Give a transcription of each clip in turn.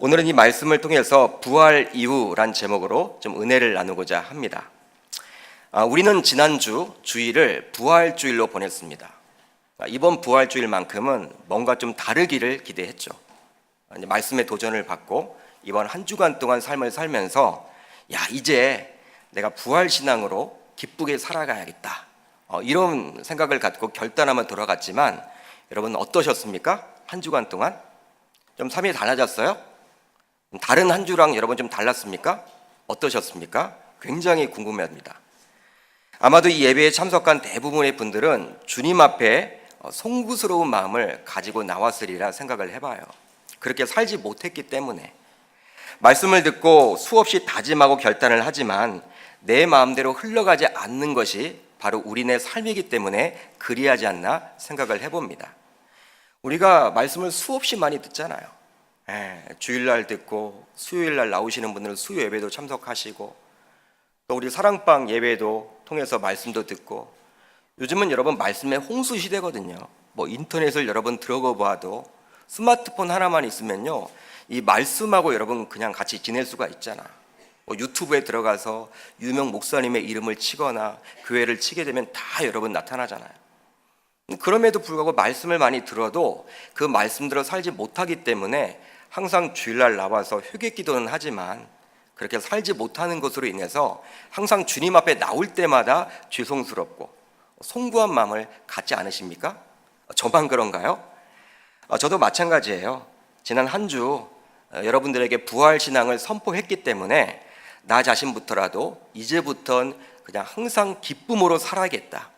오늘은 이 말씀을 통해서 부활 이후란 제목으로 좀 은혜를 나누고자 합니다. 우리는 지난주 주일을 부활주일로 보냈습니다. 이번 부활주일만큼은 뭔가 좀 다르기를 기대했죠. 말씀의 도전을 받고 이번 한 주간 동안 삶을 살면서 이제 내가 부활신앙으로 기쁘게 살아가야겠다, 이런 생각을 갖고 결단하며 돌아갔지만 여러분 어떠셨습니까? 한 주간 동안 좀 삶이 달라졌어요? 다른 한 주랑 여러분 좀 달랐습니까? 어떠셨습니까? 굉장히 궁금해합니다. 아마도 이 예배에 참석한 대부분의 분들은 주님 앞에 송구스러운 마음을 가지고 나왔으리라 생각을 해봐요. 그렇게 살지 못했기 때문에 말씀을 듣고 수없이 다짐하고 결단을 하지만 내 마음대로 흘러가지 않는 것이 바로 우리네 삶이기 때문에 그리하지 않나 생각을 해봅니다. 우리가 말씀을 수없이 많이 듣잖아요. 주일날 듣고 수요일날 나오시는 분들은 수요 예배도 참석하시고 또 우리 사랑방 예배도 통해서 말씀도 듣고 요즘은 여러분 말씀의 홍수 시대거든요. 인터넷을 여러분 들어가 봐도 스마트폰 하나만 있으면요 이 말씀하고 여러분 그냥 같이 지낼 수가 있잖아. 유튜브에 들어가서 유명 목사님의 이름을 치거나 교회를 치게 되면 다 여러분 나타나잖아요. 그럼에도 불구하고 말씀을 많이 들어도 그 말씀대로 살지 못하기 때문에 항상 주일날 나와서 회개 기도는 하지만 그렇게 살지 못하는 것으로 인해서 항상 주님 앞에 나올 때마다 죄송스럽고 송구한 마음을 갖지 않으십니까? 저만 그런가요? 저도 마찬가지예요. 지난 한 주 여러분들에게 부활신앙을 선포했기 때문에 나 자신부터라도 이제부턴 그냥 항상 기쁨으로 살아야겠다.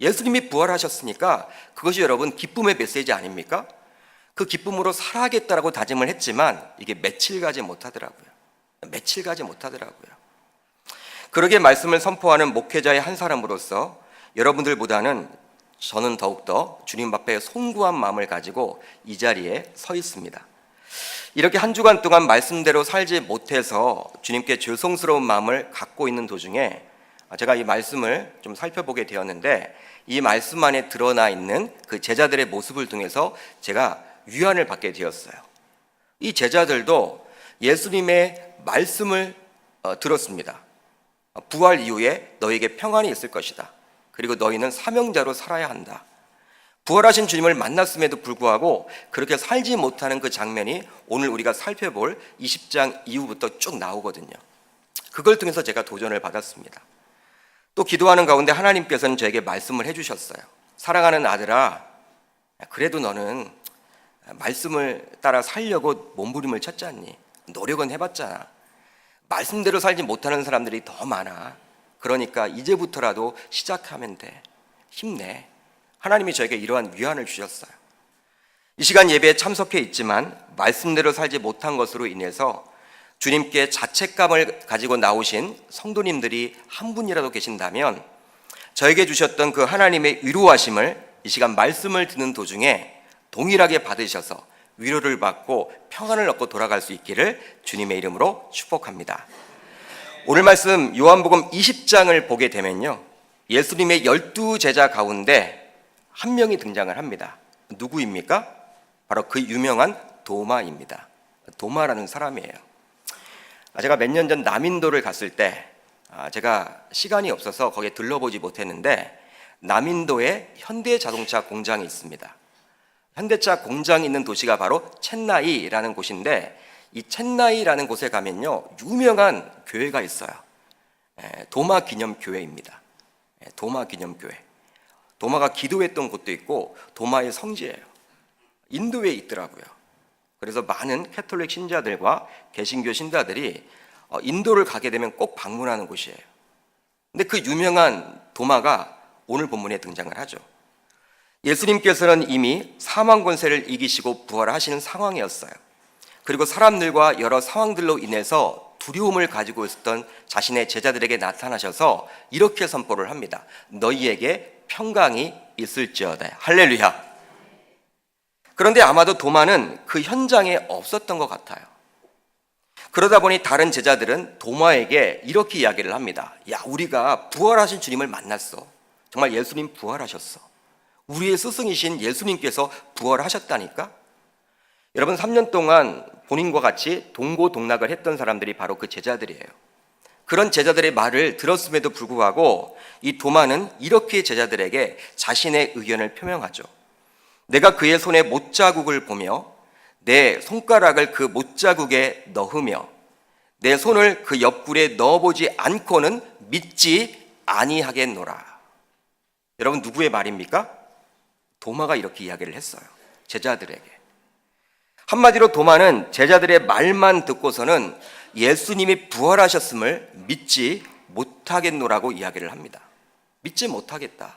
예수님이 부활하셨으니까 그것이 여러분 기쁨의 메시지 아닙니까? 그 기쁨으로 살아야겠다라고 다짐을 했지만 이게 며칠 가지 못하더라고요. 그러게 말씀을 선포하는 목회자의 한 사람으로서 여러분들보다는 저는 더욱더 주님 앞에 송구한 마음을 가지고 이 자리에 서 있습니다. 이렇게 한 주간 동안 말씀대로 살지 못해서 주님께 죄송스러운 마음을 갖고 있는 도중에 제가 이 말씀을 좀 살펴보게 되었는데 이 말씀 안에 드러나 있는 그 제자들의 모습을 통해서 제가 위안을 받게 되었어요. 이 제자들도 예수님의 말씀을 들었습니다. 부활 이후에 너에게 평안이 있을 것이다. 그리고 너희는 사명자로 살아야 한다. 부활하신 주님을 만났음에도 불구하고 그렇게 살지 못하는 그 장면이 오늘 우리가 살펴볼 20장 이후부터 쭉 나오거든요. 그걸 통해서 제가 도전을 받았습니다. 또 기도하는 가운데 하나님께서는 저에게 말씀을 해주셨어요. 사랑하는 아들아, 그래도 너는 말씀을 따라 살려고 몸부림을 쳤잖니. 노력은 해봤잖아. 말씀대로 살지 못하는 사람들이 더 많아. 그러니까 이제부터라도 시작하면 돼. 힘내. 하나님이 저에게 이러한 위안을 주셨어요. 이 시간 예배에 참석해 있지만 말씀대로 살지 못한 것으로 인해서 주님께 자책감을 가지고 나오신 성도님들이 한 분이라도 계신다면 저에게 주셨던 그 하나님의 위로하심을 이 시간 말씀을 듣는 도중에 동일하게 받으셔서 위로를 받고 평안을 얻고 돌아갈 수 있기를 주님의 이름으로 축복합니다. 오늘 말씀 요한복음 20장을 보게 되면요 예수님의 12제자 가운데 한 명이 등장을 합니다. 누구입니까? 바로 그 유명한 도마입니다. 도마라는 사람이에요. 제가 몇 년 전 남인도를 갔을 때 제가 시간이 없어서 거기에 들러보지 못했는데 남인도에 현대자동차 공장이 있습니다. 현대차 공장이 있는 도시가 바로 첸나이라는 곳인데 이 첸나이라는 곳에 가면요 유명한 교회가 있어요. 도마 기념교회입니다. 도마 기념교회. 도마가 기도했던 곳도 있고 도마의 성지예요. 인도에 있더라고요. 그래서 많은 캐톨릭 신자들과 개신교 신자들이 인도를 가게 되면 꼭 방문하는 곳이에요. 근데 그 유명한 도마가 오늘 본문에 등장을 하죠. 예수님께서는 이미 사망 권세를 이기시고 부활하시는 상황이었어요. 그리고 사람들과 여러 상황들로 인해서 두려움을 가지고 있었던 자신의 제자들에게 나타나셔서 이렇게 선포를 합니다. 너희에게 평강이 있을지어다. 할렐루야. 그런데 아마도 도마는 그 현장에 없었던 것 같아요. 그러다 보니 다른 제자들은 도마에게 이렇게 이야기를 합니다. 우리가 부활하신 주님을 만났어. 정말 예수님 부활하셨어. 우리의 스승이신 예수님께서 부활하셨다니까? 여러분 3년 동안 본인과 같이 동고동락을 했던 사람들이 바로 그 제자들이에요. 그런 제자들의 말을 들었음에도 불구하고 이 도마는 이렇게 제자들에게 자신의 의견을 표명하죠. 내가 그의 손에 못자국을 보며 내 손가락을 그 못자국에 넣으며 내 손을 그 옆구리에 넣어보지 않고는 믿지 아니하겠노라. 여러분, 누구의 말입니까? 도마가 이렇게 이야기를 했어요. 제자들에게. 한마디로 도마는 제자들의 말만 듣고서는 예수님이 부활하셨음을 믿지 못하겠노라고 이야기를 합니다. 믿지 못하겠다.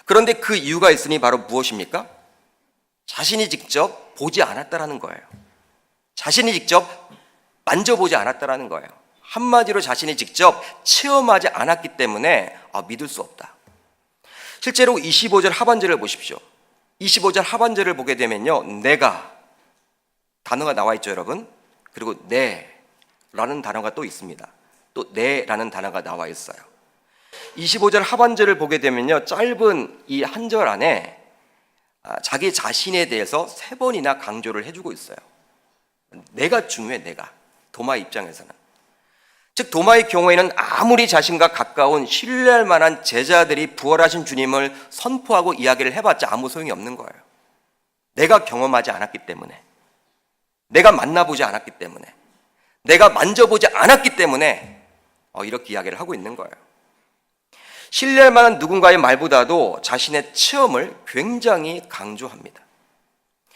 그런데 그 이유가 있으니 바로 무엇입니까? 자신이 직접 보지 않았다라는 거예요. 자신이 직접 만져보지 않았다라는 거예요. 한마디로 자신이 직접 체험하지 않았기 때문에 믿을 수 없다. 실제로 25절 하반절을 보십시오. 25절 하반절을 보게 되면요, 내가 단어가 나와 있죠, 여러분. 그리고 네라는 단어가 또 있습니다. 또 네라는 단어가 나와 있어요. 25절 하반절을 보게 되면요, 짧은 이 한 절 안에 자기 자신에 대해서 3번이나 강조를 해주고 있어요. 내가 중요해, 내가. 도마의 입장에서는. 즉 도마의 경우에는 아무리 자신과 가까운 신뢰할 만한 제자들이 부활하신 주님을 선포하고 이야기를 해봤자 아무 소용이 없는 거예요. 내가 경험하지 않았기 때문에, 내가 만나보지 않았기 때문에, 내가 만져보지 않았기 때문에 이렇게 이야기를 하고 있는 거예요. 신뢰할 만한 누군가의 말보다도 자신의 체험을 굉장히 강조합니다.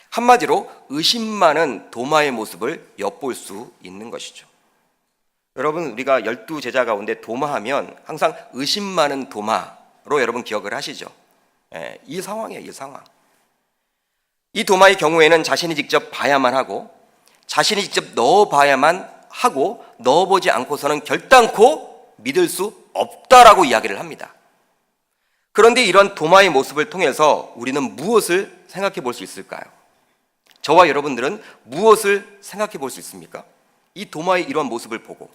한마디로 의심 많은 도마의 모습을 엿볼 수 있는 것이죠. 여러분, 우리가 12제자 가운데 도마하면 항상 의심 많은 도마로 여러분 기억을 하시죠. 이 상황이에요, 이 상황. 이 도마의 경우에는 자신이 직접 봐야만 하고 자신이 직접 넣어봐야만 하고 넣어보지 않고서는 결단코 믿을 수 없다라고 이야기를 합니다. 그런데 이런 도마의 모습을 통해서 우리는 무엇을 생각해 볼 수 있을까요? 저와 여러분들은 무엇을 생각해 볼 수 있습니까? 이 도마의 이런 모습을 보고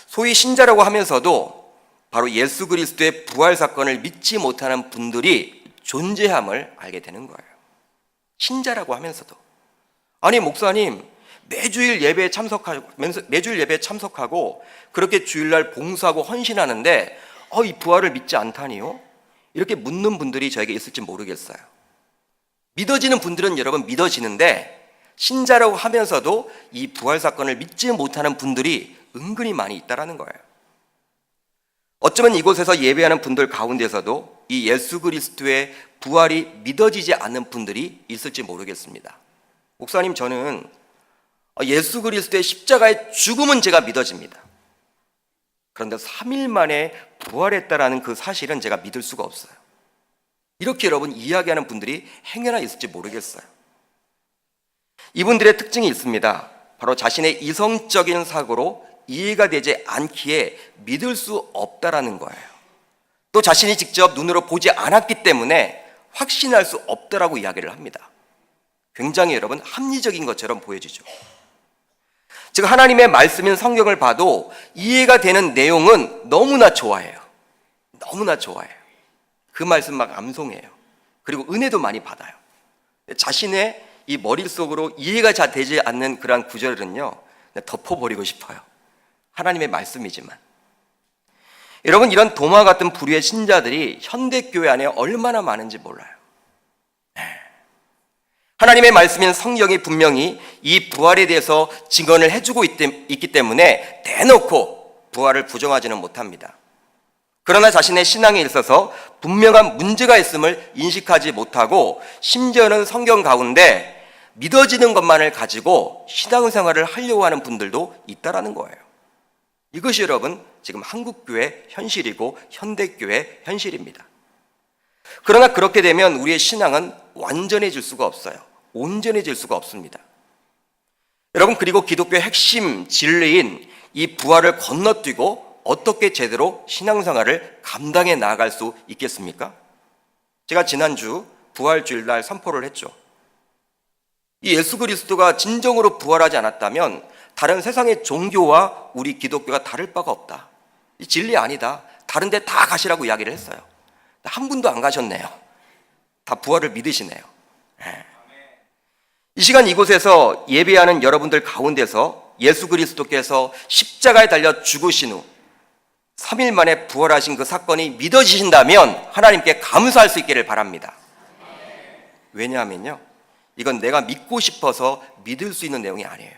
소위 신자라고 하면서도 바로 예수 그리스도의 부활 사건을 믿지 못하는 분들이 존재함을 알게 되는 거예요. 신자라고 하면서도. 아니 목사님, 매주일 예배에 참석하고 그렇게 주일날 봉사하고 헌신하는데 이 부활을 믿지 않다니요? 이렇게 묻는 분들이 저에게 있을지 모르겠어요. 믿어지는 분들은 여러분 믿어지는데 신자라고 하면서도 이 부활 사건을 믿지 못하는 분들이 은근히 많이 있다라는 거예요. 어쩌면 이곳에서 예배하는 분들 가운데서도 이 예수 그리스도의 부활이 믿어지지 않는 분들이 있을지 모르겠습니다. 목사님, 저는 예수 그리스도의 십자가의 죽음은 제가 믿어집니다. 그런데 3일 만에 부활했다라는 그 사실은 제가 믿을 수가 없어요. 이렇게 여러분 이야기하는 분들이 행여나 있을지 모르겠어요. 이분들의 특징이 있습니다. 바로 자신의 이성적인 사고로 이해가 되지 않기에 믿을 수 없다라는 거예요. 또 자신이 직접 눈으로 보지 않았기 때문에 확신할 수 없다라고 이야기를 합니다. 굉장히 여러분 합리적인 것처럼 보여지죠. 즉 하나님의 말씀인 성경을 봐도 이해가 되는 내용은 너무나 좋아해요. 너무나 좋아해요. 그 말씀 막 암송해요. 그리고 은혜도 많이 받아요. 자신의 이 머릿속으로 이해가 잘 되지 않는 그러한 구절은요, 덮어버리고 싶어요. 하나님의 말씀이지만. 여러분, 이런 도마 같은 부류의 신자들이 현대교회 안에 얼마나 많은지 몰라요. 하나님의 말씀인 성경이 분명히 이 부활에 대해서 증언을 해주고 있기 때문에 대놓고 부활을 부정하지는 못합니다. 그러나 자신의 신앙에 있어서 분명한 문제가 있음을 인식하지 못하고 심지어는 성경 가운데 믿어지는 것만을 가지고 신앙생활을 하려고 하는 분들도 있다라는 거예요. 이것이 여러분 지금 한국교회 현실이고 현대교회 현실입니다. 그러나 그렇게 되면 우리의 신앙은 완전해질 수가 없어요. 온전해질 수가 없습니다. 여러분, 그리고 기독교의 핵심 진리인 이 부활을 건너뛰고 어떻게 제대로 신앙생활을 감당해 나아갈 수 있겠습니까? 제가 지난주 부활주일날 선포를 했죠. 이 예수 그리스도가 진정으로 부활하지 않았다면 다른 세상의 종교와 우리 기독교가 다를 바가 없다. 이 진리 아니다. 다른 데 다 가시라고 이야기를 했어요. 한 분도 안 가셨네요. 다 부활을 믿으시네요. 이 시간 이곳에서 예배하는 여러분들 가운데서 예수 그리스도께서 십자가에 달려 죽으신 후 3일 만에 부활하신 그 사건이 믿어지신다면 하나님께 감사할 수 있기를 바랍니다. 왜냐하면요, 이건 내가 믿고 싶어서 믿을 수 있는 내용이 아니에요.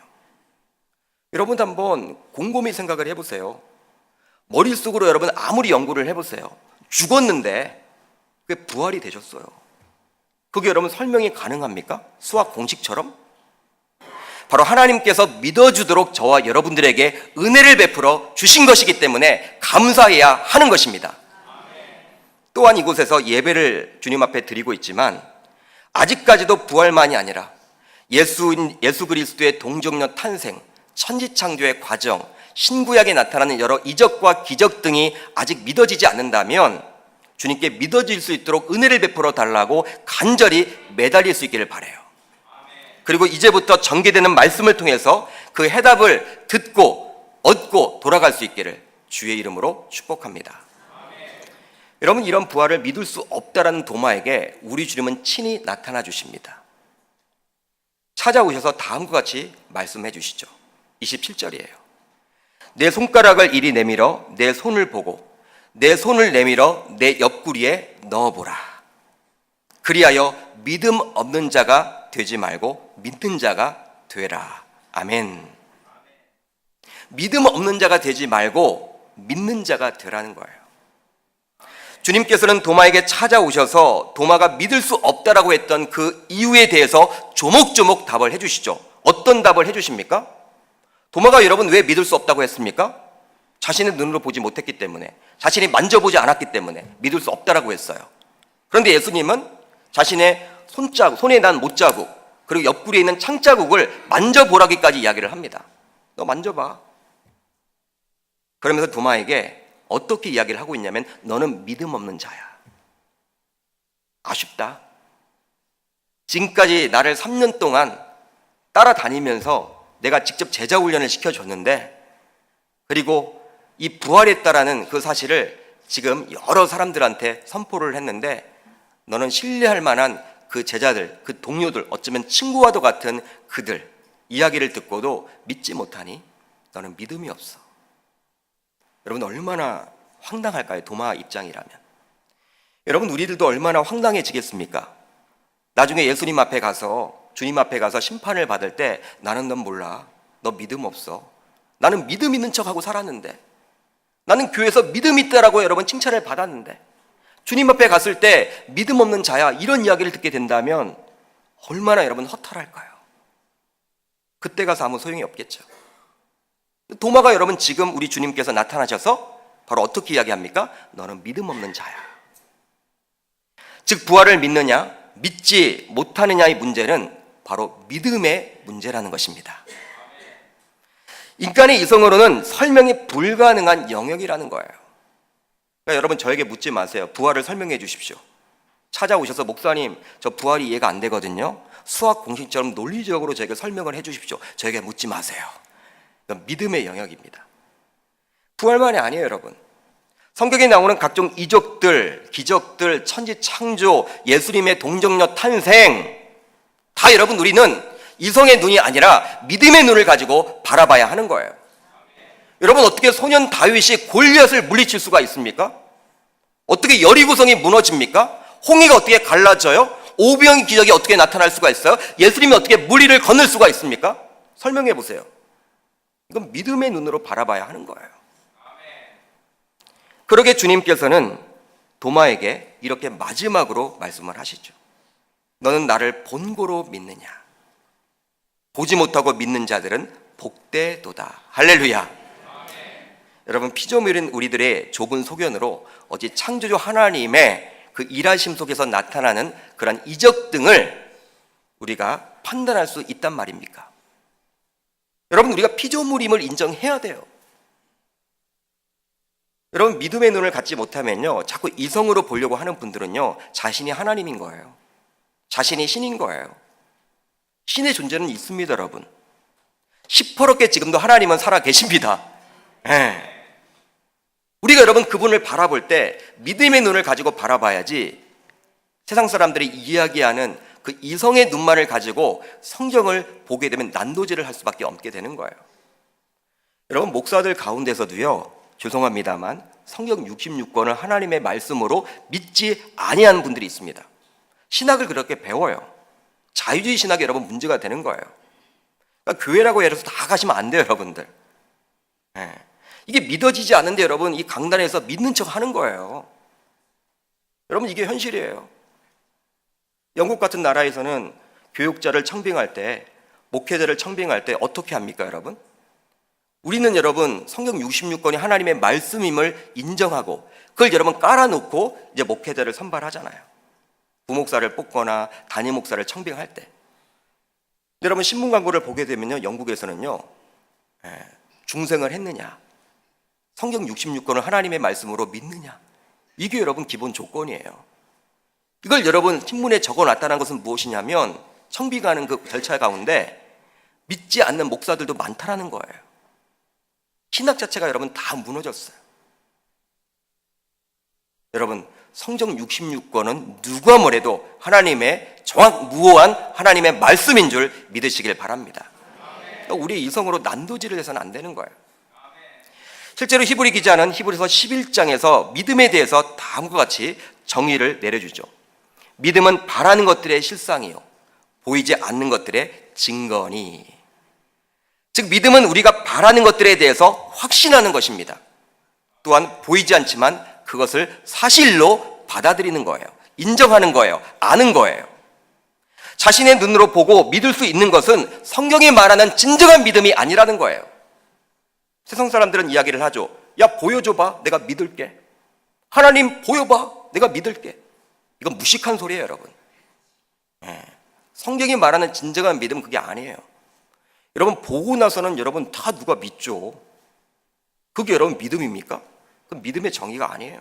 여러분도 한번 곰곰이 생각을 해보세요. 머릿속으로 여러분 아무리 연구를 해보세요. 죽었는데 그게 부활이 되셨어요. 그게 여러분 설명이 가능합니까? 수학 공식처럼? 바로 하나님께서 믿어주도록 저와 여러분들에게 은혜를 베풀어 주신 것이기 때문에 감사해야 하는 것입니다. 또한 이곳에서 예배를 주님 앞에 드리고 있지만 아직까지도 부활만이 아니라 예수 그리스도의 동정녀 탄생, 천지창조의 과정, 신구약에 나타나는 여러 이적과 기적 등이 아직 믿어지지 않는다면 주님께 믿어질 수 있도록 은혜를 베풀어 달라고 간절히 매달릴 수 있기를 바라요. 그리고 이제부터 전개되는 말씀을 통해서 그 해답을 듣고 얻고 돌아갈 수 있기를 주의 이름으로 축복합니다. 여러분, 이런 부활을 믿을 수 없다라는 도마에게 우리 주님은 친히 나타나 주십니다. 찾아오셔서 다음과 같이 말씀해 주시죠. 27절이에요. 내 손가락을 이리 내밀어 내 손을 보고 내 손을 내밀어 내 옆구리에 넣어보라. 그리하여 믿음 없는 자가 되지 말고 믿는 자가 되라. 아멘. 믿음 없는 자가 되지 말고 믿는 자가 되라는 거예요. 주님께서는 도마에게 찾아오셔서 도마가 믿을 수 없다라고 했던 그 이유에 대해서 조목조목 답을 해주시죠. 어떤 답을 해주십니까? 도마가 여러분 왜 믿을 수 없다고 했습니까? 자신의 눈으로 보지 못했기 때문에, 자신이 만져보지 않았기 때문에 믿을 수 없다라고 했어요. 그런데 예수님은 자신의 손에 난 못자국, 그리고 옆구리에 있는 창자국을 만져보라기까지 이야기를 합니다. 너 만져봐. 그러면서 도마에게 어떻게 이야기를 하고 있냐면 너는 믿음 없는 자야. 아쉽다. 지금까지 나를 3년 동안 따라다니면서 내가 직접 제자 훈련을 시켜줬는데, 그리고 이 부활했다라는 그 사실을 지금 여러 사람들한테 선포를 했는데 너는 신뢰할 만한 그 제자들, 그 동료들, 어쩌면 친구와도 같은 그들 이야기를 듣고도 믿지 못하니 너는 믿음이 없어. 여러분 얼마나 황당할까요? 도마 입장이라면. 여러분 우리들도 얼마나 황당해지겠습니까? 나중에 예수님 앞에 가서, 주님 앞에 가서 심판을 받을 때 나는 넌 몰라. 너 믿음 없어. 나는 믿음 있는 척하고 살았는데, 나는 교회에서 믿음 있다라고 여러분 칭찬을 받았는데, 주님 앞에 갔을 때 믿음 없는 자야, 이런 이야기를 듣게 된다면 얼마나 여러분 허탈할까요? 그때 가서 아무 소용이 없겠죠. 도마가 여러분 지금 우리 주님께서 나타나셔서 바로 어떻게 이야기합니까? 너는 믿음 없는 자야. 즉 부활을 믿느냐 믿지 못하느냐의 문제는 바로 믿음의 문제라는 것입니다. 인간의 이성으로는 설명이 불가능한 영역이라는 거예요. 그러니까 여러분 저에게 묻지 마세요. 부활을 설명해 주십시오. 찾아오셔서 목사님 저 부활이 이해가 안 되거든요. 수학 공식처럼 논리적으로 저에게 설명을 해 주십시오. 저에게 묻지 마세요. 믿음의 영역입니다. 부활만이 아니에요, 여러분. 성경에 나오는 각종 이적들, 기적들, 천지 창조, 예수님의 동정녀 탄생, 다 여러분 우리는 이성의 눈이 아니라 믿음의 눈을 가지고 바라봐야 하는 거예요. 여러분 어떻게 소년 다윗이 골리앗을 물리칠 수가 있습니까? 어떻게 여리고성이 무너집니까? 홍해가 어떻게 갈라져요? 오병의 기적이 어떻게 나타날 수가 있어요? 예수님이 어떻게 물리를 건널 수가 있습니까? 설명해 보세요. 이건 믿음의 눈으로 바라봐야 하는 거예요. 그러게 주님께서는 도마에게 이렇게 마지막으로 말씀을 하시죠. 너는 나를 본고로 믿느냐? 보지 못하고 믿는 자들은 복되도다. 할렐루야. 여러분 피조물인 우리들의 좁은 소견으로 어찌 창조주 하나님의 그 일하심 속에서 나타나는 그런 이적 등을 우리가 판단할 수 있단 말입니까? 여러분 우리가 피조물임을 인정해야 돼요. 여러분 믿음의 눈을 갖지 못하면요 자꾸 이성으로 보려고 하는 분들은요 자신이 하나님인 거예요. 자신이 신인 거예요. 신의 존재는 있습니다, 여러분. 시퍼렇게 지금도 하나님은 살아 계십니다. 네. 우리가 여러분 그분을 바라볼 때 믿음의 눈을 가지고 바라봐야지 세상 사람들이 이야기하는 그 이성의 눈만을 가지고 성경을 보게 되면 난도질을 할 수밖에 없게 되는 거예요. 여러분, 목사들 가운데서도요, 죄송합니다만 성경 66권을 하나님의 말씀으로 믿지 아니하는 분들이 있습니다. 신학을 그렇게 배워요. 자유주의 신학이 여러분 문제가 되는 거예요. 그러니까 교회라고 해서 다 가시면 안 돼요, 여러분들. 네. 이게 믿어지지 않는데 여러분 이 강단에서 믿는 척 하는 거예요. 여러분, 이게 현실이에요. 영국 같은 나라에서는 교육자를 청빙할 때, 목회자를 청빙할 때 어떻게 합니까, 여러분? 우리는 여러분 성경 66권이 하나님의 말씀임을 인정하고 그걸 여러분 깔아놓고 이제 목회자를 선발하잖아요. 부목사를 뽑거나 단임 목사를 청빙할 때. 여러분, 신문 광고를 보게 되면요, 영국에서는요, 중생을 했느냐, 성경 66권을 하나님의 말씀으로 믿느냐, 이게 여러분 기본 조건이에요. 이걸 여러분 신문에 적어놨다는 것은 무엇이냐면 청빙하는 그 절차 가운데 믿지 않는 목사들도 많다라는 거예요. 신학 자체가 여러분 다 무너졌어요. 여러분, 성경 66권은 누가 뭐래도 하나님의 무오한 하나님의 말씀인 줄 믿으시길 바랍니다. 우리 이성으로 난도질을 해서는 안 되는 거예요. 실제로 히브리 기자는 히브리서 11장에서 믿음에 대해서 다음과 같이 정의를 내려주죠. 믿음은 바라는 것들의 실상이요, 보이지 않는 것들의 증거니. 즉, 믿음은 우리가 바라는 것들에 대해서 확신하는 것입니다. 또한 보이지 않지만 그것을 사실로 받아들이는 거예요. 인정하는 거예요. 아는 거예요. 자신의 눈으로 보고 믿을 수 있는 것은 성경이 말하는 진정한 믿음이 아니라는 거예요. 세상 사람들은 이야기를 하죠. 야, 보여줘봐, 내가 믿을게. 하나님 보여봐, 내가 믿을게. 이건 무식한 소리예요, 여러분. 성경이 말하는 진정한 믿음은 그게 아니에요. 여러분, 보고 나서는 여러분 다 누가 믿죠. 그게 여러분 믿음입니까? 그건 믿음의 정의가 아니에요.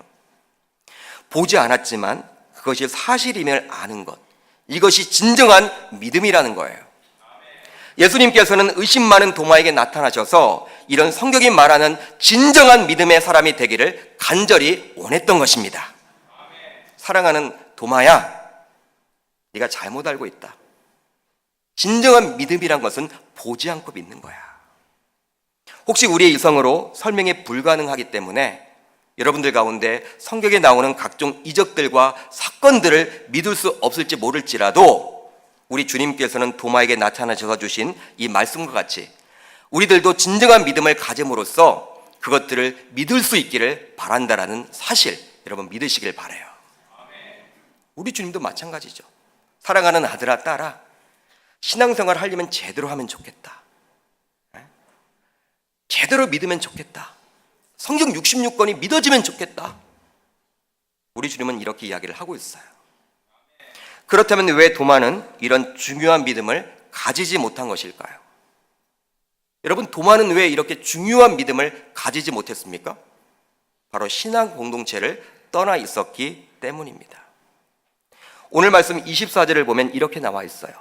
보지 않았지만 그것이 사실임을 아는 것, 이것이 진정한 믿음이라는 거예요. 예수님께서는 의심 많은 도마에게 나타나셔서 이런 성경이 말하는 진정한 믿음의 사람이 되기를 간절히 원했던 것입니다. 사랑하는 도마야, 네가 잘못 알고 있다. 진정한 믿음이란 것은 보지 않고 믿는 거야. 혹시 우리의 이성으로 설명이 불가능하기 때문에 여러분들 가운데 성경에 나오는 각종 이적들과 사건들을 믿을 수 없을지 모를지라도 우리 주님께서는 도마에게 나타나셔서 주신 이 말씀과 같이 우리들도 진정한 믿음을 가짐으로써 그것들을 믿을 수 있기를 바란다라는 사실, 여러분 믿으시길 바라요. 우리 주님도 마찬가지죠. 사랑하는 아들아, 딸아, 신앙생활 하려면 제대로 하면 좋겠다. 제대로 믿으면 좋겠다. 성경 66권이 믿어지면 좋겠다. 우리 주님은 이렇게 이야기를 하고 있어요. 그렇다면 왜 도마는 이런 중요한 믿음을 가지지 못한 것일까요? 여러분, 도마는 왜 이렇게 중요한 믿음을 가지지 못했습니까? 바로 신앙 공동체를 떠나 있었기 때문입니다. 오늘 말씀 24절을 보면 이렇게 나와 있어요.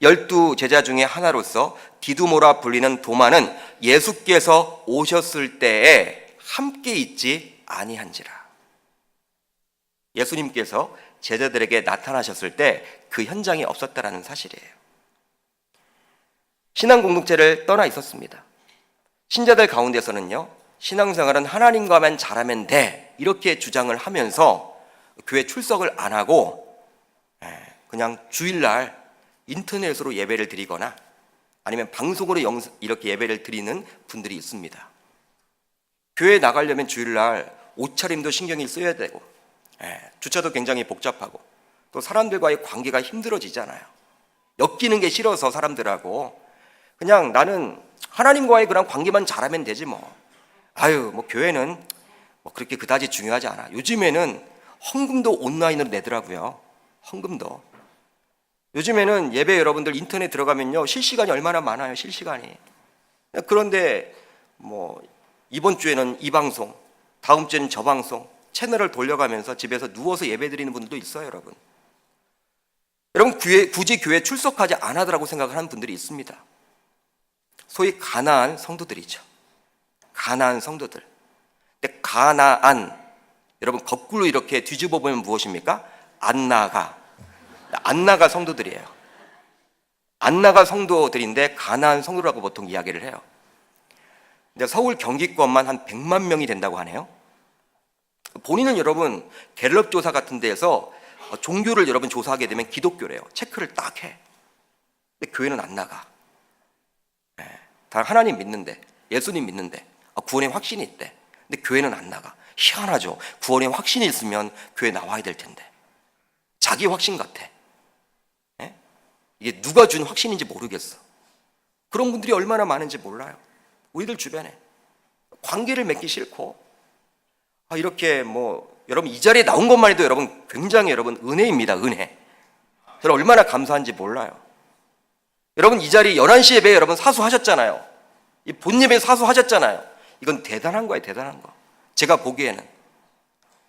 12 제자 중에 하나로서 디두모라 불리는 도마는 예수께서 오셨을 때에 함께 있지 아니한지라. 예수님께서 제자들에게 나타나셨을 때 그 현장에 없었다라는 사실이에요. 신앙 공동체를 떠나 있었습니다. 신자들 가운데서는요, 신앙생활은 하나님과만 잘하면 돼, 이렇게 주장을 하면서 교회 출석을 안 하고 그냥 주일날 인터넷으로 예배를 드리거나 아니면 방송으로 이렇게 예배를 드리는 분들이 있습니다. 교회에 나가려면 주일날 옷차림도 신경이 써야 되고, 주차도 굉장히 복잡하고, 또 사람들과의 관계가 힘들어지잖아요. 엮이는 게 싫어서 사람들하고 그냥 나는 하나님과의 그런 관계만 잘하면 되지 뭐. 뭐 교회는 뭐 그렇게 그다지 중요하지 않아. 요즘에는 헌금도 온라인으로 내더라고요. 헌금도. 요즘에는 예배 여러분들 인터넷 들어가면요, 실시간이 얼마나 많아요, 실시간이. 그런데 뭐 이번 주에는 이 방송, 다음 주에는 저 방송, 채널을 돌려가면서 집에서 누워서 예배 드리는 분들도 있어요, 여러분. 여러분, 굳이 교회 출석하지 않아더라고 생각을 하는 분들이 있습니다. 소위 가나안 성도들이죠. 가나안 성도들. 근데 가나안, 여러분 거꾸로 이렇게 뒤집어 보면 무엇입니까? 안 나가. 안 나가 성도들이에요. 안 나가 성도들인데 가난한 성도라고 보통 이야기를 해요. 근데 서울 경기권만 한 100만 명이 된다고 하네요. 본인은 여러분 갤럽 조사 같은 데에서 종교를 여러분 조사하게 되면 기독교래요. 체크를 딱 해. 근데 교회는 안 나가. 다 하나님 믿는데, 예수님 믿는데, 구원의 확신이 있대. 근데 교회는 안 나가. 희한하죠. 구원의 확신이 있으면 교회 나와야 될 텐데. 자기 확신 같아. 이게 누가 준 확신인지 모르겠어. 그런 분들이 얼마나 많은지 몰라요. 우리들 주변에 관계를 맺기 싫고, 이렇게 여러분 이 자리에 나온 것만 해도 여러분 굉장히 여러분 은혜입니다. 은혜. 저는 얼마나 감사한지 몰라요. 여러분 이 자리 11시 예배에 여러분 사수하셨잖아요. 이 본예배 사수하셨잖아요. 이건 대단한 거예요. 대단한 거. 제가 보기에는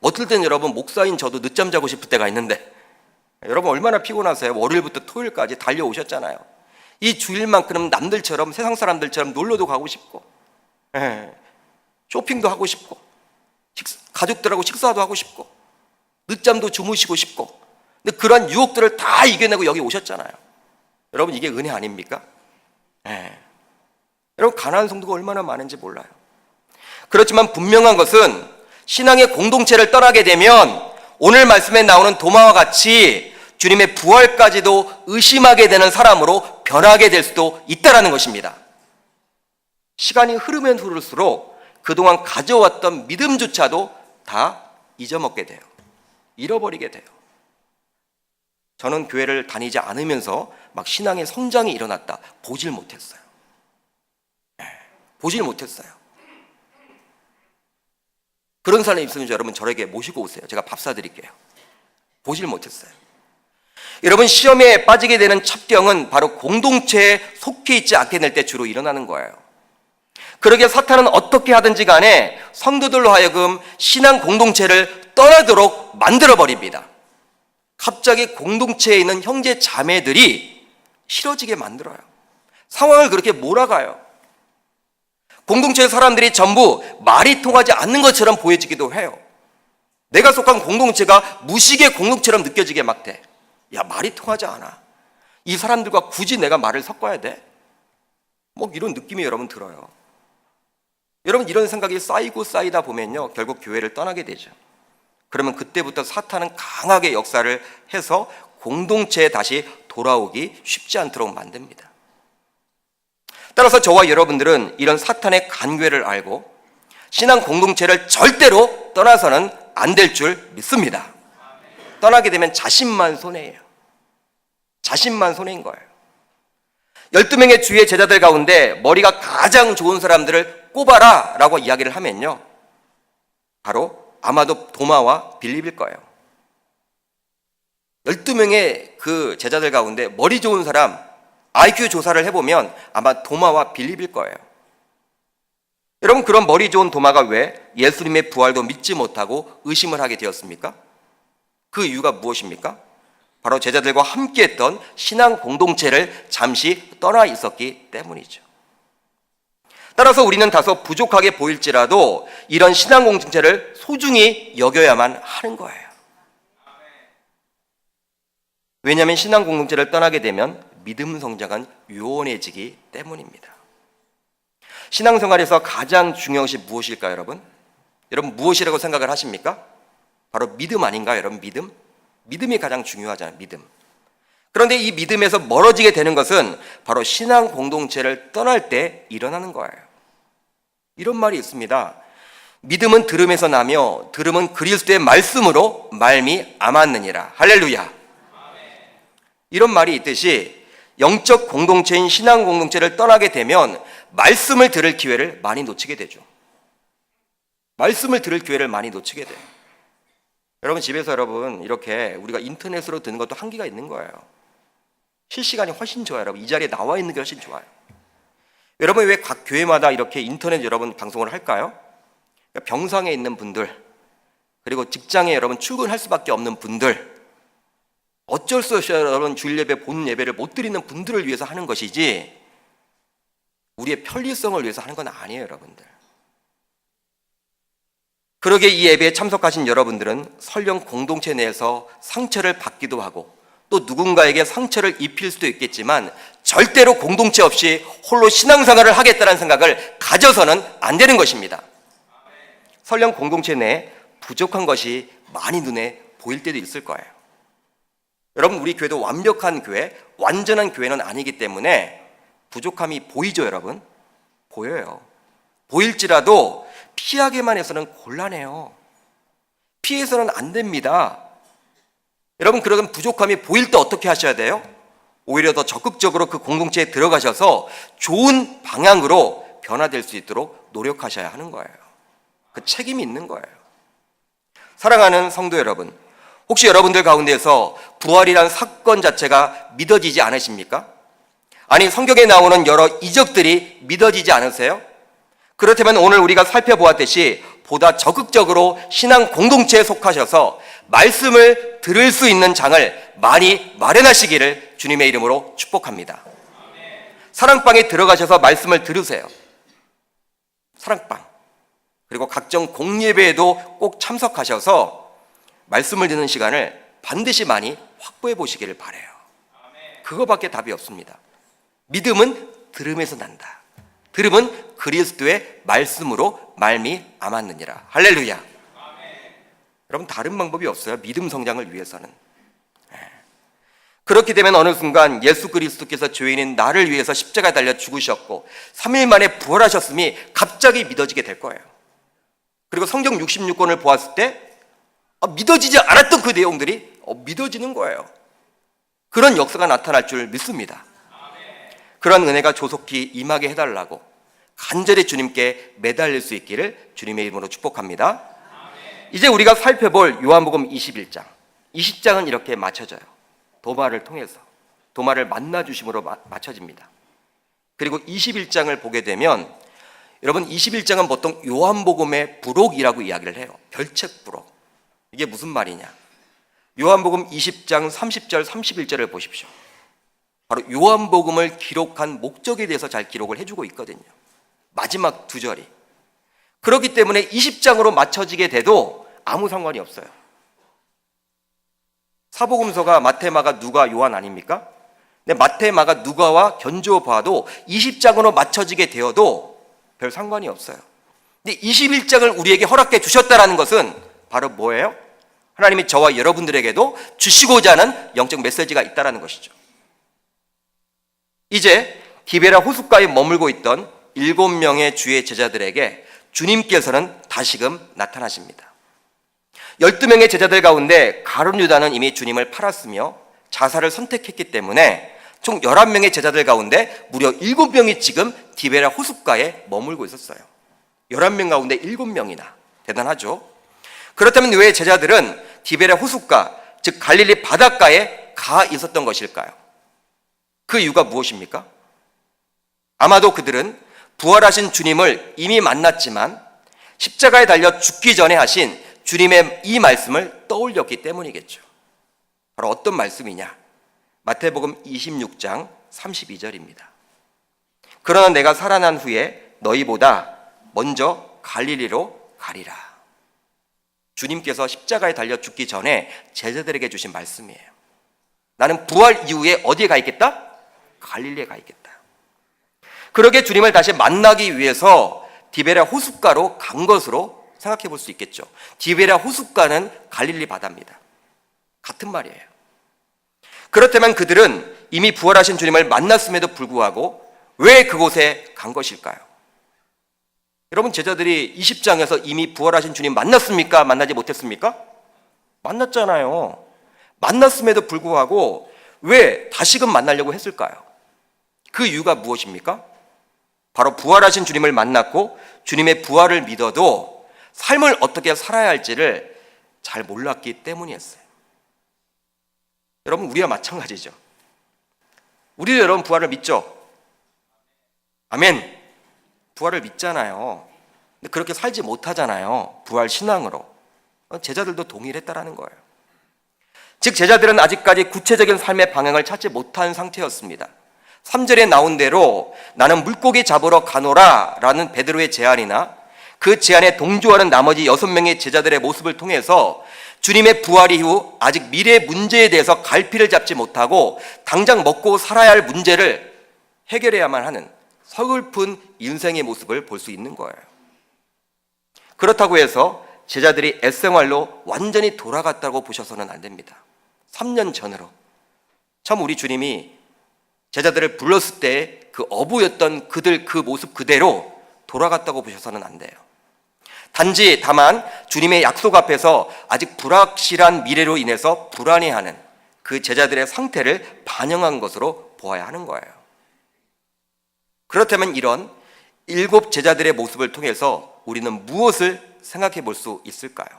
어떨 때는 여러분 목사인 저도 늦잠 자고 싶을 때가 있는데, 여러분 얼마나 피곤하세요. 월요일부터 토요일까지 달려오셨잖아요. 이 주일만큼은 남들처럼 세상 사람들처럼 놀러도 가고 싶고, 쇼핑도 하고 싶고, 가족들하고 식사도 하고 싶고, 늦잠도 주무시고 싶고, 근데 그런 유혹들을 다 이겨내고 여기 오셨잖아요. 여러분 이게 은혜 아닙니까? 여러분 가난한 성도가 얼마나 많은지 몰라요. 그렇지만 분명한 것은 신앙의 공동체를 떠나게 되면 오늘 말씀에 나오는 도마와 같이 주님의 부활까지도 의심하게 되는 사람으로 변하게 될 수도 있다는 것입니다. 시간이 흐르면 흐를수록 그동안 가져왔던 믿음조차도 다 잊어먹게 돼요. 잃어버리게 돼요. 저는 교회를 다니지 않으면서 막 신앙의 성장이 일어났다 보질 못했어요. 보질 못했어요. 그런 사람이 있으면 여러분 저에게 모시고 오세요. 제가 밥 사드릴게요. 보질 못했어요. 여러분 시험에 빠지게 되는 첩경은 바로 공동체에 속해 있지 않게 될 때 주로 일어나는 거예요. 그러게 사탄은 어떻게 하든지 간에 성도들로 하여금 신앙 공동체를 떠나도록 만들어버립니다. 갑자기 공동체에 있는 형제 자매들이 싫어지게 만들어요. 상황을 그렇게 몰아가요. 공동체의 사람들이 전부 말이 통하지 않는 것처럼 보여지기도 해요. 내가 속한 공동체가 무식의 공동체처럼 느껴지게 막 돼. 야, 말이 통하지 않아. 이 사람들과 굳이 내가 말을 섞어야 돼? 이런 느낌이 여러분 들어요. 여러분 이런 생각이 쌓이고 쌓이다 보면요 결국 교회를 떠나게 되죠. 그러면 그때부터 사탄은 강하게 역사를 해서 공동체에 다시 돌아오기 쉽지 않도록 만듭니다. 따라서 저와 여러분들은 이런 사탄의 간괴를 알고 신앙 공동체를 절대로 떠나서는 안 될 줄 믿습니다. 떠나게 되면 자신만 손해예요. 자신만 손해인 거예요. 12명의 주의 제자들 가운데 머리가 가장 좋은 사람들을 꼽아라 라고 이야기를 하면요 바로 아마도 도마와 빌립일 거예요. 12명의 그 제자들 가운데 머리 좋은 사람 IQ 조사를 해보면 아마 도마와 빌립일 거예요. 여러분 그런 머리 좋은 도마가 왜 예수님의 부활도 믿지 못하고 의심을 하게 되었습니까? 그 이유가 무엇입니까? 바로 제자들과 함께했던 신앙 공동체를 잠시 떠나 있었기 때문이죠. 따라서 우리는 다소 부족하게 보일지라도 이런 신앙 공동체를 소중히 여겨야만 하는 거예요. 왜냐하면 신앙 공동체를 떠나게 되면 믿음 성장은 요원해지기 때문입니다. 신앙생활에서 가장 중요한 것이 무엇일까요, 여러분? 여러분 무엇이라고 생각을 하십니까? 바로 믿음 아닌가요, 여러분? 믿음? 믿음이 가장 중요하잖아요, 믿음. 그런데 이 믿음에서 멀어지게 되는 것은 바로 신앙 공동체를 떠날 때 일어나는 거예요. 이런 말이 있습니다. 믿음은 들음에서 나며 들음은 그리스도의 말씀으로 말미암았느니라. 할렐루야. 이런 말이 있듯이 영적 공동체인 신앙 공동체를 떠나게 되면 말씀을 들을 기회를 많이 놓치게 되죠. 말씀을 들을 기회를 많이 놓치게 돼요. 여러분 집에서 여러분 이렇게 우리가 인터넷으로 듣는 것도 한계가 있는 거예요. 실시간이 훨씬 좋아요. 여러분 이 자리에 나와 있는 게 훨씬 좋아요. 여러분 왜 각 교회마다 이렇게 인터넷 여러분 방송을 할까요? 병상에 있는 분들, 그리고 직장에 여러분 출근할 수밖에 없는 분들, 어쩔 수 없이 여러분 주일 예배, 본 예배를 못 드리는 분들을 위해서 하는 것이지 우리의 편리성을 위해서 하는 건 아니에요, 여러분들. 그러게 이 예배에 참석하신 여러분들은 설령 공동체 내에서 상처를 받기도 하고 또 누군가에게 상처를 입힐 수도 있겠지만 절대로 공동체 없이 홀로 신앙생활을 하겠다는 생각을 가져서는 안 되는 것입니다. 설령 공동체 내에 부족한 것이 많이 눈에 보일 때도 있을 거예요. 여러분, 우리 교회도 완벽한 교회, 완전한 교회는 아니기 때문에 부족함이 보이죠, 여러분? 보여요. 보일지라도 피하게만 해서는 곤란해요. 피해서는 안 됩니다. 여러분, 그런 부족함이 보일 때 어떻게 하셔야 돼요? 오히려 더 적극적으로 그 공동체에 들어가셔서 좋은 방향으로 변화될 수 있도록 노력하셔야 하는 거예요. 그 책임이 있는 거예요. 사랑하는 성도 여러분, 혹시 여러분들 가운데서 부활이란 사건 자체가 믿어지지 않으십니까? 아니, 성경에 나오는 여러 이적들이 믿어지지 않으세요? 그렇다면 오늘 우리가 살펴보았듯이 보다 적극적으로 신앙 공동체에 속하셔서 말씀을 들을 수 있는 장을 많이 마련하시기를 주님의 이름으로 축복합니다. 사랑방에 들어가셔서 말씀을 들으세요. 사랑방. 그리고 각종 공예배에도 꼭 참석하셔서 말씀을 듣는 시간을 반드시 많이 확보해 보시기를 바라요. 그거밖에 답이 없습니다. 믿음은 들음에서 난다. 들음은 그리스도의 말씀으로 말미암았느니라. 할렐루야. 여러분, 다른 방법이 없어요. 믿음 성장을 위해서는. 그렇게 되면 어느 순간 예수 그리스도께서 죄인인 나를 위해서 십자가에 달려 죽으셨고 3일 만에 부활하셨음이 갑자기 믿어지게 될 거예요. 그리고 성경 66권을 보았을 때 믿어지지 않았던 그 내용들이 믿어지는 거예요. 그런 역사가 나타날 줄 믿습니다. 그런 은혜가 조속히 임하게 해달라고 간절히 주님께 매달릴 수 있기를 주님의 이름으로 축복합니다. 이제 우리가 살펴볼 요한복음 21장. 20장은 이렇게 맞춰져요. 도마를 통해서. 도마를 만나주심으로 맞춰집니다. 그리고 21장을 보게 되면 여러분, 21장은 보통 요한복음의 부록이라고 이야기를 해요. 별책 부록. 이게 무슨 말이냐? 요한복음 20장 30절 31절을 보십시오. 바로 요한복음을 기록한 목적에 대해서 잘 기록을 해주고 있거든요. 마지막 두 절이. 그렇기 때문에 20장으로 맞춰지게 돼도 아무 상관이 없어요. 사복음서가 마태, 마가, 누가, 요한 아닙니까? 근데 마태, 마가, 누가와 견주어 봐도 20장으로 맞춰지게 되어도 별 상관이 없어요. 근데 21장을 우리에게 허락해 주셨다는 것은 바로 뭐예요? 하나님이 저와 여러분들에게도 주시고자 하는 영적 메시지가 있다는 것이죠. 이제 디베라 호숫가에 머물고 있던 7명의 주의 제자들에게 주님께서는 다시금 나타나십니다. 12명의 제자들 가운데 가룟 유다는 이미 주님을 팔았으며 자살을 선택했기 때문에 총 11명의 제자들 가운데 무려 7명이 지금 디베라 호숫가에 머물고 있었어요. 11명 가운데 7명이나. 대단하죠? 그렇다면 왜 제자들은 디베라 호숫가, 즉 갈릴리 바닷가에 가 있었던 것일까요? 그 이유가 무엇입니까? 아마도 그들은 부활하신 주님을 이미 만났지만 십자가에 달려 죽기 전에 하신 주님의 이 말씀을 떠올렸기 때문이겠죠. 바로 어떤 말씀이냐? 마태복음 26장 32절입니다. 그러나 내가 살아난 후에 너희보다 먼저 갈릴리로 가리라. 주님께서 십자가에 달려 죽기 전에 제자들에게 주신 말씀이에요. 나는 부활 이후에 어디에 가 있겠다? 갈릴리에 가 있겠다. 그러게 주님을 다시 만나기 위해서 디베라 호숫가로 간 것으로 생각해 볼 수 있겠죠. 디베라 호숫가는 갈릴리 바다입니다. 같은 말이에요. 그렇다면 그들은 이미 부활하신 주님을 만났음에도 불구하고 왜 그곳에 간 것일까요? 여러분, 제자들이 20장에서 이미 부활하신 주님 만났습니까? 만나지 못했습니까? 만났잖아요. 만났음에도 불구하고 왜 다시금 만나려고 했을까요? 그 이유가 무엇입니까? 바로 부활하신 주님을 만났고 주님의 부활을 믿어도 삶을 어떻게 살아야 할지를 잘 몰랐기 때문이었어요. 여러분, 우리와 마찬가지죠. 우리도 여러분 부활을 믿죠? 아멘. 부활을 믿잖아요. 근데 그렇게 살지 못하잖아요. 부활 신앙으로. 제자들도 동일했다라는 거예요. 즉 제자들은 아직까지 구체적인 삶의 방향을 찾지 못한 상태였습니다. 3절에 나온 대로 나는 물고기 잡으러 가노라 라는 베드로의 제안이나 그 제안에 동조하는 나머지 6명의 제자들의 모습을 통해서 주님의 부활 이후 아직 미래 문제에 대해서 갈피를 잡지 못하고 당장 먹고 살아야 할 문제를 해결해야만 하는 서글픈 인생의 모습을 볼 수 있는 거예요. 그렇다고 해서 제자들이 옛생활로 완전히 돌아갔다고 보셔서는 안 됩니다. 3년 전으로 참 우리 주님이 제자들을 불렀을 때 그 어부였던 그들 그 모습 그대로 돌아갔다고 보셔서는 안 돼요. 단지 다만 주님의 약속 앞에서 아직 불확실한 미래로 인해서 불안해하는 그 제자들의 상태를 반영한 것으로 보아야 하는 거예요. 그렇다면 이런 7 제자들의 모습을 통해서 우리는 무엇을 생각해 볼 수 있을까요?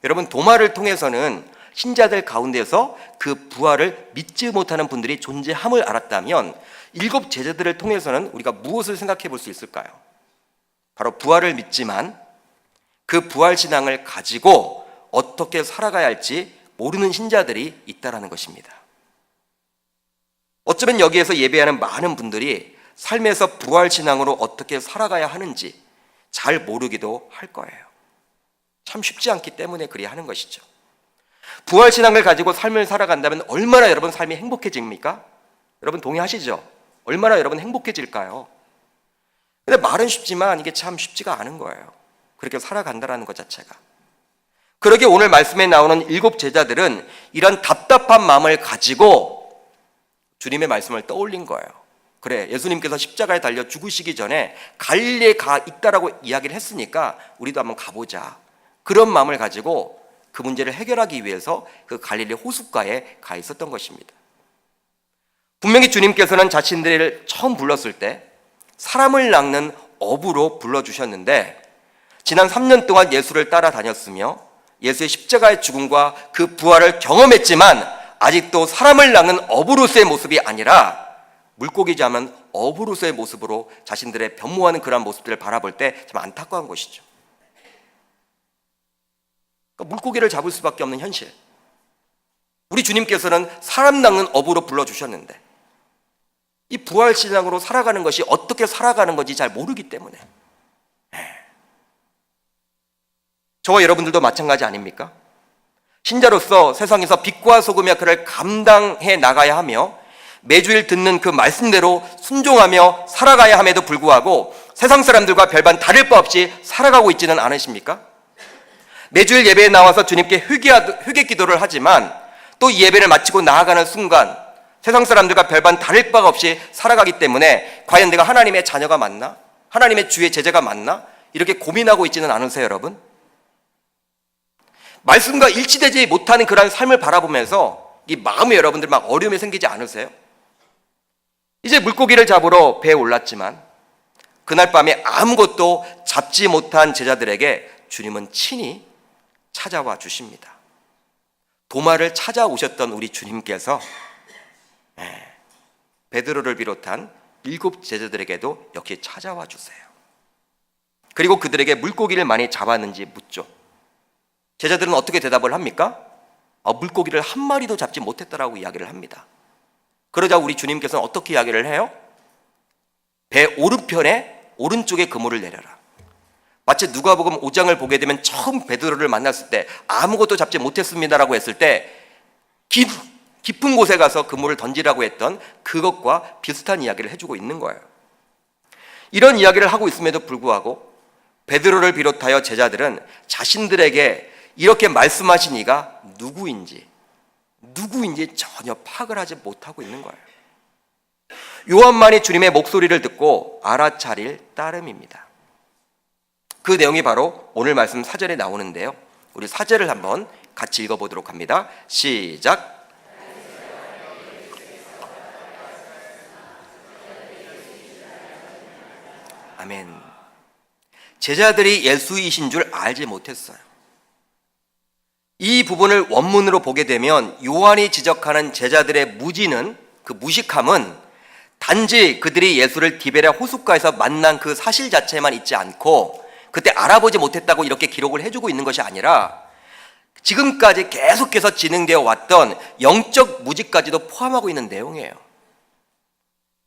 여러분, 도마를 통해서는 신자들 가운데서 그 부활을 믿지 못하는 분들이 존재함을 알았다면 7 제자들을 통해서는 우리가 무엇을 생각해 볼 수 있을까요? 바로 부활을 믿지만 그 부활 신앙을 가지고 어떻게 살아가야 할지 모르는 신자들이 있다라는 것입니다. 어쩌면 여기에서 예배하는 많은 분들이 삶에서 부활 신앙으로 어떻게 살아가야 하는지 잘 모르기도 할 거예요. 참 쉽지 않기 때문에 그리 하는 것이죠. 부활 신앙을 가지고 삶을 살아간다면 얼마나 여러분 삶이 행복해집니까? 여러분 동의하시죠? 얼마나 여러분 행복해질까요? 근데 말은 쉽지만 이게 참 쉽지가 않은 거예요. 그렇게 살아간다라는 것 자체가. 그러게 오늘 말씀에 나오는 7 제자들은 이런 답답한 마음을 가지고 주님의 말씀을 떠올린 거예요. 그래, 예수님께서 십자가에 달려 죽으시기 전에 갈릴리에 가 있다라고 이야기를 했으니까 우리도 한번 가보자. 그런 마음을 가지고 그 문제를 해결하기 위해서 그 갈릴리 호숫가에 가 있었던 것입니다. 분명히 주님께서는 자신들을 처음 불렀을 때 사람을 낚는 어부로 불러주셨는데 지난 3년 동안 예수를 따라다녔으며 예수의 십자가의 죽음과 그 부활을 경험했지만 아직도 사람을 낚는 어부로서의 모습이 아니라 물고기 잡는 어부로서의 모습으로 자신들의 변모하는 그런 모습들을 바라볼 때 참 안타까운 것이죠. 그러니까 물고기를 잡을 수밖에 없는 현실. 우리 주님께서는 사람 낚는 어부로 불러주셨는데 이 부활 신앙으로 살아가는 것이 어떻게 살아가는 건지 잘 모르기 때문에 저와 여러분들도 마찬가지 아닙니까? 신자로서 세상에서 빛과 소금의 역할을 감당해 나가야 하며 매주일 듣는 그 말씀대로 순종하며 살아가야 함에도 불구하고 세상 사람들과 별반 다를 바 없이 살아가고 있지는 않으십니까? 매주일 예배에 나와서 주님께 회개 기도를 하지만 또 이 예배를 마치고 나아가는 순간 세상 사람들과 별반 다를 바가 없이 살아가기 때문에 과연 내가 하나님의 자녀가 맞나? 하나님의 주의 제자가 맞나? 이렇게 고민하고 있지는 않으세요, 여러분? 말씀과 일치되지 못하는 그런 삶을 바라보면서 이 마음에 여러분들 막 어려움이 생기지 않으세요? 이제 물고기를 잡으러 배에 올랐지만 그날 밤에 아무것도 잡지 못한 제자들에게 주님은 친히 찾아와 주십니다. 도마를 찾아오셨던 우리 주님께서 베드로를 비롯한 7 제자들에게도 역시 찾아와 주세요. 그리고 그들에게 물고기를 많이 잡았는지 묻죠. 제자들은 어떻게 대답을 합니까? 물고기를 한 마리도 잡지 못했다라고 이야기를 합니다. 그러자 우리 주님께서는 어떻게 이야기를 해요? 배 오른편에 오른쪽에 그물을 내려라. 마치 누가복음 5장을 보게 되면 처음 베드로를 만났을 때 아무것도 잡지 못했습니다라고 했을 때 깊은 곳에 가서 그물을 던지라고 했던 그것과 비슷한 이야기를 해주고 있는 거예요. 이런 이야기를 하고 있음에도 불구하고 베드로를 비롯하여 제자들은 자신들에게 이렇게 말씀하신 이가 누구인지 전혀 파악을 하지 못하고 있는 거예요. 요한만이 주님의 목소리를 듣고 알아차릴 따름입니다. 그 내용이 바로 오늘 말씀 4절에 나오는데요. 우리 4절을 한번 같이 읽어보도록 합니다. 시작. 아멘. 제자들이 예수이신 줄 알지 못했어요. 이 부분을 원문으로 보게 되면 요한이 지적하는 제자들의 무지는, 그 무식함은 단지 그들이 예수를 디베랴 호숫가에서 만난 그 사실 자체만 있지 않고 그때 알아보지 못했다고 이렇게 기록을 해주고 있는 것이 아니라 지금까지 계속해서 진행되어 왔던 영적 무지까지도 포함하고 있는 내용이에요.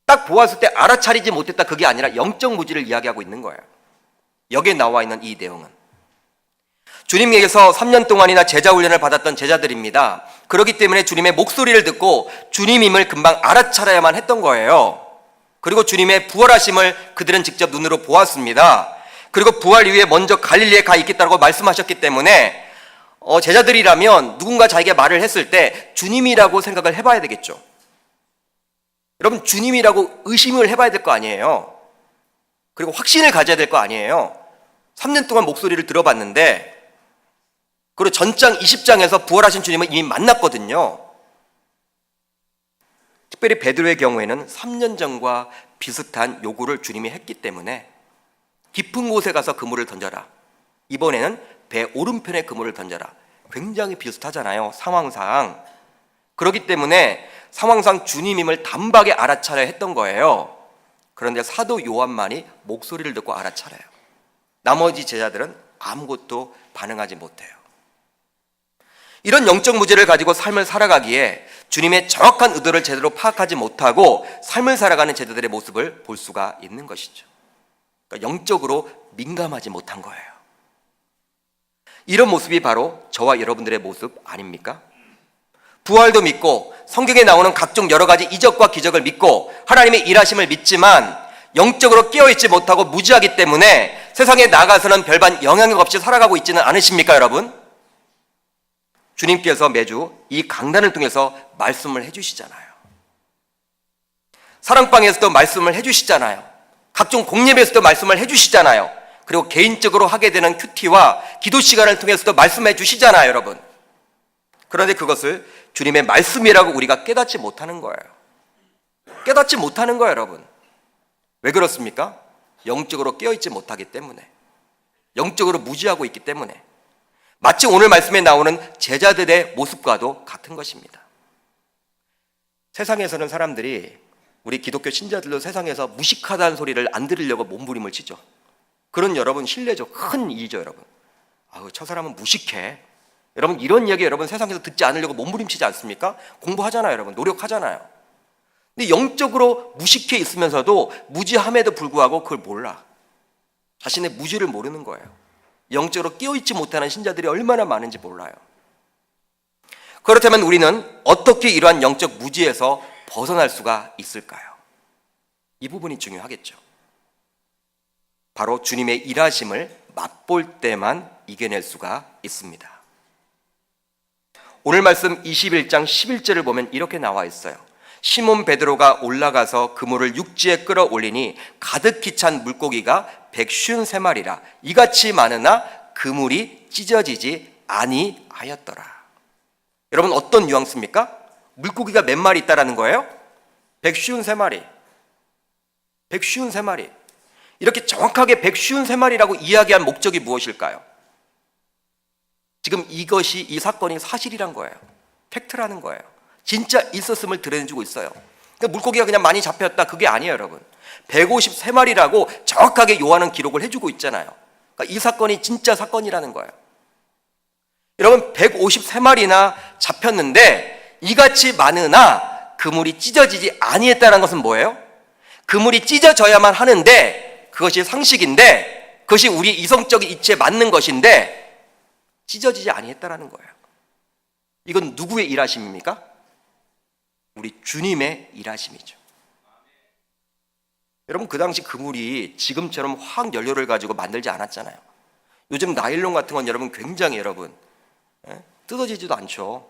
딱 보았을 때 알아차리지 못했다, 그게 아니라 영적 무지를 이야기하고 있는 거예요. 여기에 나와 있는 이 내용은 주님에게서 3년 동안이나 제자 훈련을 받았던 제자들입니다. 그렇기 때문에 주님의 목소리를 듣고 주님임을 금방 알아차려야만 했던 거예요. 그리고 주님의 부활하심을 그들은 직접 눈으로 보았습니다. 그리고 부활 이후에 먼저 갈릴리에 가 있겠다고 말씀하셨기 때문에 제자들이라면 누군가 자기가 말을 했을 때 주님이라고 생각을 해봐야 되겠죠. 여러분, 주님이라고 의심을 해봐야 될 거 아니에요. 그리고 확신을 가져야 될 거 아니에요. 3년 동안 목소리를 들어봤는데, 그리고 전장 20장에서 부활하신 주님을 이미 만났거든요. 특별히 베드로의 경우에는 3년 전과 비슷한 요구를 주님이 했기 때문에 깊은 곳에 가서 그물을 던져라. 이번에는 배 오른편에 그물을 던져라. 굉장히 비슷하잖아요, 상황상. 그렇기 때문에 상황상 주님임을 단박에 알아차려야 했던 거예요. 그런데 사도 요한만이 목소리를 듣고 알아차려요. 나머지 제자들은 아무것도 반응하지 못해요. 이런 영적 무지를 가지고 삶을 살아가기에 주님의 정확한 의도를 제대로 파악하지 못하고 삶을 살아가는 제자들의 모습을 볼 수가 있는 것이죠. 그러니까 영적으로 민감하지 못한 거예요. 이런 모습이 바로 저와 여러분들의 모습 아닙니까? 부활도 믿고 성경에 나오는 각종 여러 가지 이적과 기적을 믿고 하나님의 일하심을 믿지만 영적으로 깨어있지 못하고 무지하기 때문에 세상에 나가서는 별반 영향력 없이 살아가고 있지는 않으십니까, 여러분? 주님께서 매주 이 강단을 통해서 말씀을 해주시잖아요. 사랑방에서도 말씀을 해주시잖아요. 각종 공예배에서도 말씀을 해주시잖아요. 그리고 개인적으로 하게 되는 큐티와 기도 시간을 통해서도 말씀해 주시잖아요, 여러분. 그런데 그것을 주님의 말씀이라고 우리가 깨닫지 못하는 거예요. 깨닫지 못하는 거예요, 여러분. 왜 그렇습니까? 영적으로 깨어있지 못하기 때문에, 영적으로 무지하고 있기 때문에. 마치 오늘 말씀에 나오는 제자들의 모습과도 같은 것입니다. 세상에서는 사람들이, 우리 기독교 신자들도 세상에서 무식하다는 소리를 안 들으려고 몸부림을 치죠. 그런 여러분 신뢰죠. 큰 일이죠, 여러분. 아우, 저 사람은 무식해. 여러분, 이런 이야기 여러분 세상에서 듣지 않으려고 몸부림치지 않습니까? 공부하잖아요, 여러분. 노력하잖아요. 근데 영적으로 무식해 있으면서도 무지함에도 불구하고 그걸 몰라. 자신의 무지를 모르는 거예요. 영적으로 깨어있지 못하는 신자들이 얼마나 많은지 몰라요. 그렇다면 우리는 어떻게 이러한 영적 무지에서 벗어날 수가 있을까요? 이 부분이 중요하겠죠. 바로 주님의 일하심을 맛볼 때만 이겨낼 수가 있습니다. 오늘 말씀 21장 11절을 보면 이렇게 나와 있어요. 시몬 베드로가 올라가서 그물을 육지에 끌어올리니 가득히 찬 물고기가 153마리라. 이같이 많으나 그물이 찢어지지 아니하였더라. 여러분, 어떤 뉘앙스입니까? 물고기가 몇 마리 있다라는 거예요? 153마리. 153마리. 이렇게 정확하게 153마리라고 이야기한 목적이 무엇일까요? 지금 이것이, 이 사건이 사실이란 거예요. 팩트라는 거예요. 진짜 있었음을 드러내주고 있어요. 그러니까 물고기가 그냥 많이 잡혔다, 그게 아니에요, 여러분. 153마리라고 정확하게 요한은 기록을 해주고 있잖아요. 그러니까 이 사건이 진짜 사건이라는 거예요. 여러분, 153마리나 잡혔는데 이같이 많으나 그물이 찢어지지 아니했다는 것은 뭐예요? 그물이 찢어져야만 하는데, 그것이 상식인데, 그것이 우리 이성적인 이치에 맞는 것인데 찢어지지 아니했다라는 거예요. 이건 누구의 일하심입니까? 우리 주님의 일하심이죠. 여러분, 그 당시 그물이 지금처럼 화학 연료를 가지고 만들지 않았잖아요. 요즘 나일론 같은 건 여러분 굉장히 여러분 뜯어지지도 않죠.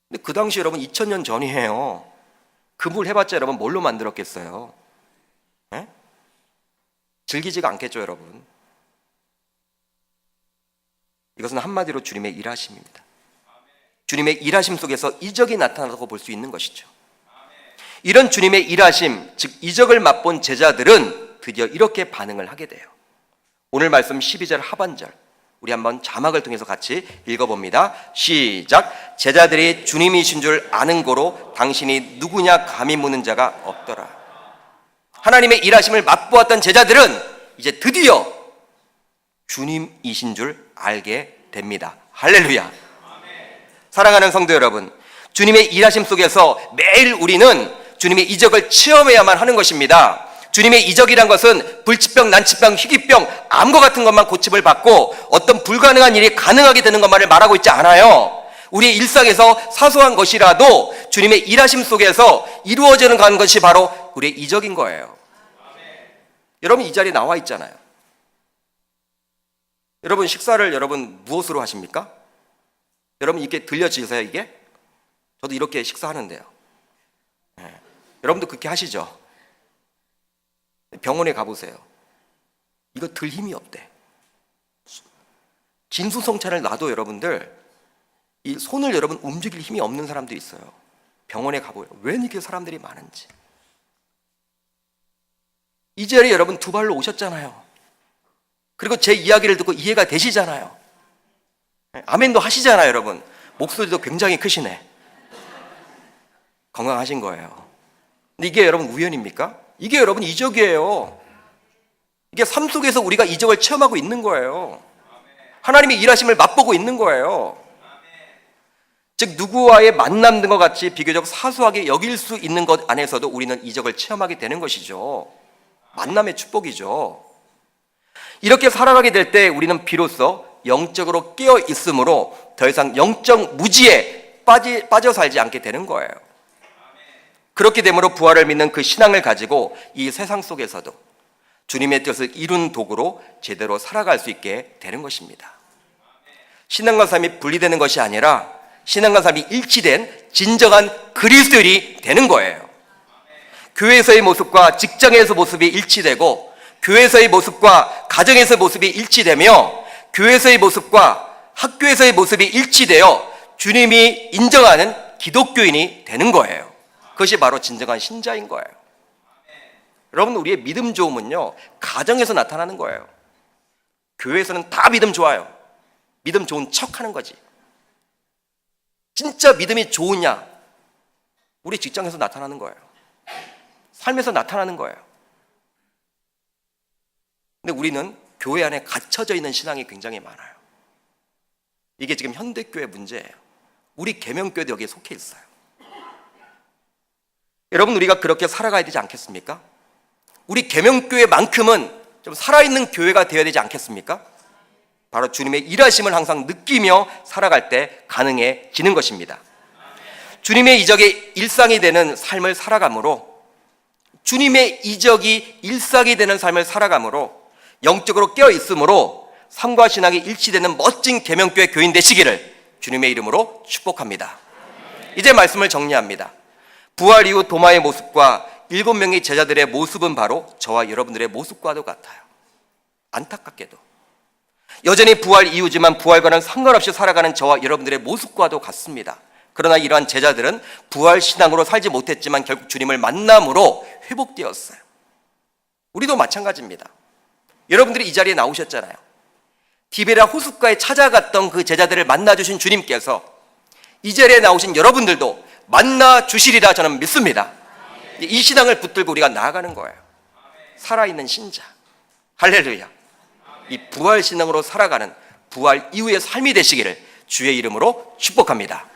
근데 그 당시 여러분 2000년 전이에요. 그물 해봤자 여러분 뭘로 만들었겠어요? 즐기지가 않겠죠, 여러분. 이것은 한마디로 주님의 일하심입니다. 주님의 일하심 속에서 이적이 나타나고 볼 수 있는 것이죠. 이런 주님의 일하심, 즉 이적을 맛본 제자들은 드디어 이렇게 반응을 하게 돼요. 오늘 말씀 12절 하반절, 우리 한번 자막을 통해서 같이 읽어봅니다. 시작. 제자들이 주님이신 줄 아는 고로 당신이 누구냐 감히 묻는 자가 없더라. 하나님의 일하심을 맛보았던 제자들은 이제 드디어 주님이신 줄 알게 됩니다. 할렐루야. 사랑하는 성도 여러분, 주님의 일하심 속에서 매일 우리는 주님의 이적을 체험해야만 하는 것입니다. 주님의 이적이란 것은 불치병, 난치병, 희귀병, 암과 같은 것만 고침을 받고 어떤 불가능한 일이 가능하게 되는 것만을 말하고 있지 않아요. 우리의 일상에서 사소한 것이라도 주님의 일하심 속에서 이루어지는 가는 것이 바로 우리의 이적인 거예요. 여러분 이 자리에 나와 있잖아요. 여러분 식사를 여러분 무엇으로 하십니까? 여러분 이게 들려지세요 이게? 저도 이렇게 식사하는데요. 네. 여러분도 그렇게 하시죠? 병원에 가보세요. 이거 들 힘이 없대. 진수성찬을 놔도 여러분들 이 손을 여러분 움직일 힘이 없는 사람도 있어요. 병원에 가보요. 왜 이렇게 사람들이 많은지. 이 자리에 여러분 두 발로 오셨잖아요. 그리고 제 이야기를 듣고 이해가 되시잖아요. 아멘도 하시잖아요 여러분. 목소리도 굉장히 크시네. 건강하신 거예요. 근데 이게 여러분 우연입니까? 이게 여러분 이적이에요. 이게 삶 속에서 우리가 이적을 체험하고 있는 거예요. 하나님의 일하심을 맛보고 있는 거예요. 즉 누구와의 만남 등과 같이 비교적 사소하게 여길 수 있는 것 안에서도 우리는 이적을 체험하게 되는 것이죠. 만남의 축복이죠. 이렇게 살아가게 될 때 우리는 비로소 영적으로 깨어 있으므로 더 이상 영적 무지에 빠져 살지 않게 되는 거예요. 그렇게 되므로 부활을 믿는 그 신앙을 가지고 이 세상 속에서도 주님의 뜻을 이룬 도구로 제대로 살아갈 수 있게 되는 것입니다. 신앙과 삶이 분리되는 것이 아니라 신앙과 삶이 일치된 진정한 그리스도인이 되는 거예요. 교회에서의 모습과 직장에서 모습이 일치되고 교회에서의 모습과 가정에서의 모습이 일치되며 교회에서의 모습과 학교에서의 모습이 일치되어 주님이 인정하는 기독교인이 되는 거예요. 그것이 바로 진정한 신자인 거예요. 여러분 우리의 믿음 좋음은요 가정에서 나타나는 거예요. 교회에서는 다 믿음 좋아요. 믿음 좋은 척하는 거지. 진짜 믿음이 좋으냐? 우리 직장에서 나타나는 거예요. 삶에서 나타나는 거예요. 근데 우리는 교회 안에 갇혀져 있는 신앙이 굉장히 많아요. 이게 지금 현대교회 문제예요. 우리 계명교회도 여기에 속해 있어요. 여러분 우리가 그렇게 살아가야 되지 않겠습니까? 우리 계명교회만큼은 좀 살아있는 교회가 되어야 되지 않겠습니까? 바로 주님의 일하심을 항상 느끼며 살아갈 때 가능해지는 것입니다. 주님의 이적이 일상이 되는 삶을 살아감으로 주님의 이적이 일상이 되는 삶을 살아감으로 영적으로 깨어있으므로 삶과 신앙이 일치되는 멋진 계명교회 교인 되시기를 주님의 이름으로 축복합니다. 이제 말씀을 정리합니다. 부활 이후 도마의 모습과 7명의 제자들의 모습은 바로 저와 여러분들의 모습과도 같아요. 안타깝게도 여전히 부활 이후지만 부활과는 상관없이 살아가는 저와 여러분들의 모습과도 같습니다. 그러나 이러한 제자들은 부활 신앙으로 살지 못했지만 결국 주님을 만남으로 회복되었어요. 우리도 마찬가지입니다. 여러분들이 이 자리에 나오셨잖아요. 디베랴 호숫가에 찾아갔던 그 제자들을 만나주신 주님께서 이 자리에 나오신 여러분들도 만나주시리라 저는 믿습니다. 이 신앙을 붙들고 우리가 나아가는 거예요. 살아있는 신자. 할렐루야. 이 부활 신앙으로 살아가는 부활 이후의 삶이 되시기를 주의 이름으로 축복합니다.